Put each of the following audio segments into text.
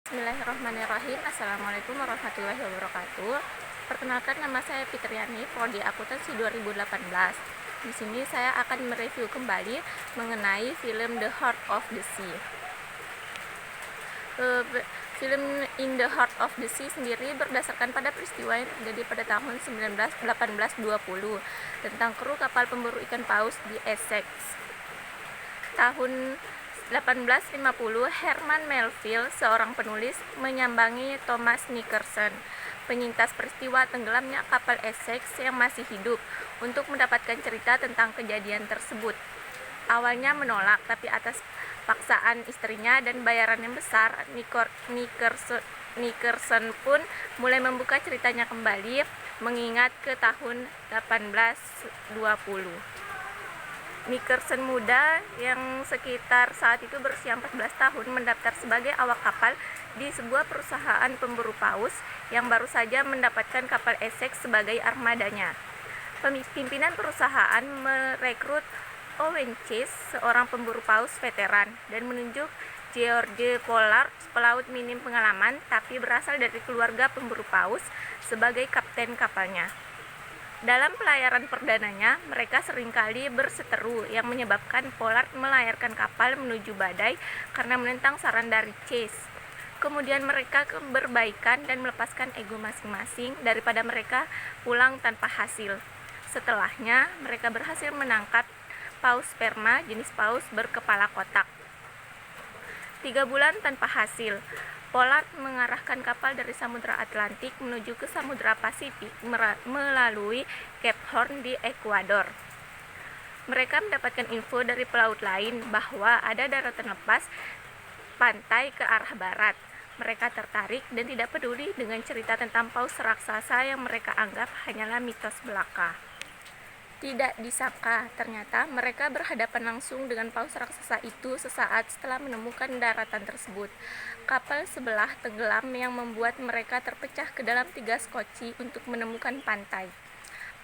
Bismillahirrahmanirrahim. Assalamualaikum warahmatullahi wabarakatuh. Perkenalkan, nama saya Fitriani, Prodi Akuntansi 2018. Di sini saya akan mereview kembali mengenai film The Heart of the Sea. Film In the Heart of the Sea sendiri berdasarkan pada peristiwa yang terjadi pada tahun 1820 tentang kru kapal pemburu ikan paus di Essex. Tahun 1850, Herman Melville, seorang penulis, menyambangi Thomas Nicholson, penyintas peristiwa tenggelamnya kapal Essex yang masih hidup, untuk mendapatkan cerita tentang kejadian tersebut. Awalnya menolak, tapi atas paksaan istrinya dan bayaran yang besar, Nicholson pun mulai membuka ceritanya kembali, mengingat ke tahun 1820. Nicholson muda yang sekitar saat itu berusia 14 tahun mendaftar sebagai awak kapal di sebuah perusahaan pemburu paus yang baru saja mendapatkan kapal Essex sebagai armadanya. Pimpinan perusahaan merekrut Owen Chase, seorang pemburu paus veteran, dan menunjuk George Pollard, pelaut minim pengalaman tapi berasal dari keluarga pemburu paus, sebagai kapten kapalnya. Dalam pelayaran perdananya, mereka seringkali berseteru yang menyebabkan Pollard melayarkan kapal menuju badai karena menentang saran dari Chase. Kemudian mereka berbaikan dan melepaskan ego masing-masing daripada mereka pulang tanpa hasil. Setelahnya, mereka berhasil menangkap paus sperma jenis paus berkepala kotak. 3 bulan tanpa hasil, Pollard mengarahkan kapal dari Samudra Atlantik menuju ke Samudra Pasifik melalui Cape Horn di Ekuador. Mereka mendapatkan info dari pelaut lain bahwa ada daratan lepas pantai ke arah barat. Mereka tertarik dan tidak peduli dengan cerita tentang paus raksasa yang mereka anggap hanyalah mitos belaka. Tidak disangka, ternyata mereka berhadapan langsung dengan paus raksasa itu sesaat setelah menemukan daratan tersebut. Kapal sebelah tenggelam yang membuat mereka terpecah ke dalam 3 skoci untuk menemukan pantai.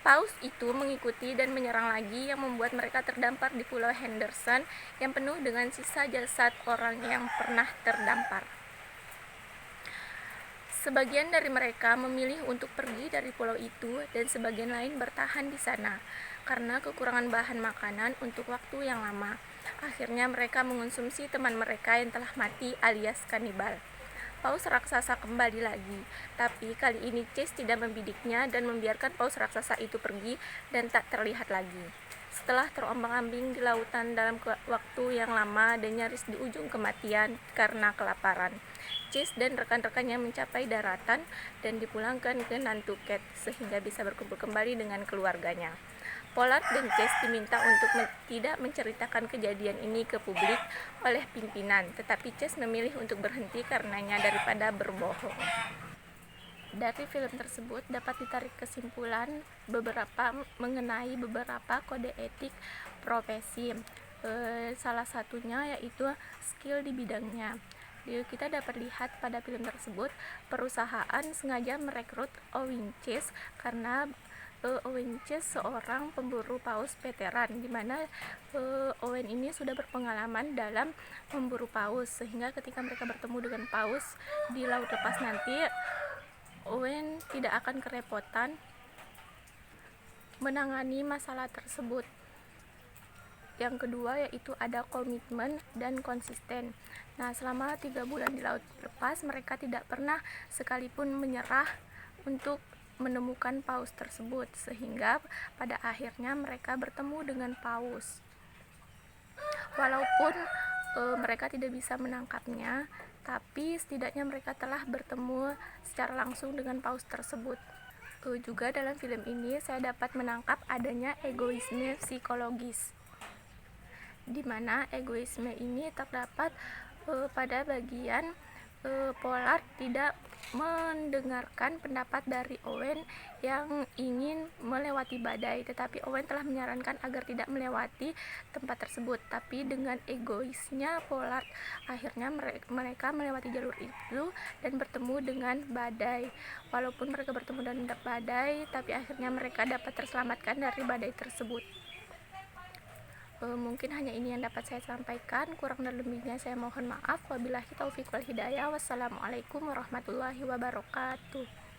Paus itu mengikuti dan menyerang lagi yang membuat mereka terdampar di Pulau Henderson yang penuh dengan sisa jasad orang yang pernah terdampar. Sebagian dari mereka memilih untuk pergi dari pulau itu dan sebagian lain bertahan di sana karena kekurangan bahan makanan untuk waktu yang lama. Akhirnya mereka mengonsumsi teman mereka yang telah mati alias kanibal. Paus raksasa kembali lagi, tapi kali ini Chase tidak membidiknya dan membiarkan paus raksasa itu pergi dan tak terlihat lagi. Setelah terombang-ambing di lautan dalam waktu yang lama dan nyaris di ujung kematian karena kelaparan, Chase dan rekan-rekannya mencapai daratan dan dipulangkan ke Nantucket sehingga bisa berkumpul kembali dengan keluarganya. Pollard dan Chase diminta untuk tidak menceritakan kejadian ini ke publik oleh pimpinan, tetapi Chase memilih untuk berhenti karenanya daripada berbohong. Dari film tersebut dapat ditarik kesimpulan mengenai beberapa kode etik profesi. Salah satunya yaitu skill di bidangnya. Kita dapat lihat pada film tersebut, perusahaan sengaja merekrut Owen Chase karena Owen Chase seorang pemburu paus veteran, di mana Owen ini sudah berpengalaman dalam memburu paus, sehingga ketika mereka bertemu dengan paus di laut lepas nanti, Owen tidak akan kerepotan menangani masalah tersebut. Yang kedua yaitu ada komitmen dan konsisten. Nah, selama 3 bulan di laut lepas, mereka tidak pernah sekalipun menyerah untuk menemukan paus tersebut, sehingga pada akhirnya mereka bertemu dengan paus. Walaupun mereka tidak bisa menangkapnya, tapi setidaknya mereka telah bertemu secara langsung dengan paus tersebut. Juga dalam film ini saya dapat menangkap adanya egoisme psikologis, di mana egoisme ini terdapat pada bagian Pollard tidak mendengarkan pendapat dari Owen yang ingin melewati badai, tetapi Owen telah menyarankan agar tidak melewati tempat tersebut. Tapi dengan egoisnya Pollard, akhirnya mereka melewati jalur itu dan bertemu dengan badai. Walaupun mereka bertemu dengan badai, tapi akhirnya mereka dapat terselamatkan dari badai tersebut. Mungkin hanya ini yang dapat saya sampaikan, kurang dan lebihnya saya mohon maaf. Wabillahi taufiq wal hidayah. Wassalamualaikum warahmatullahi wabarakatuh.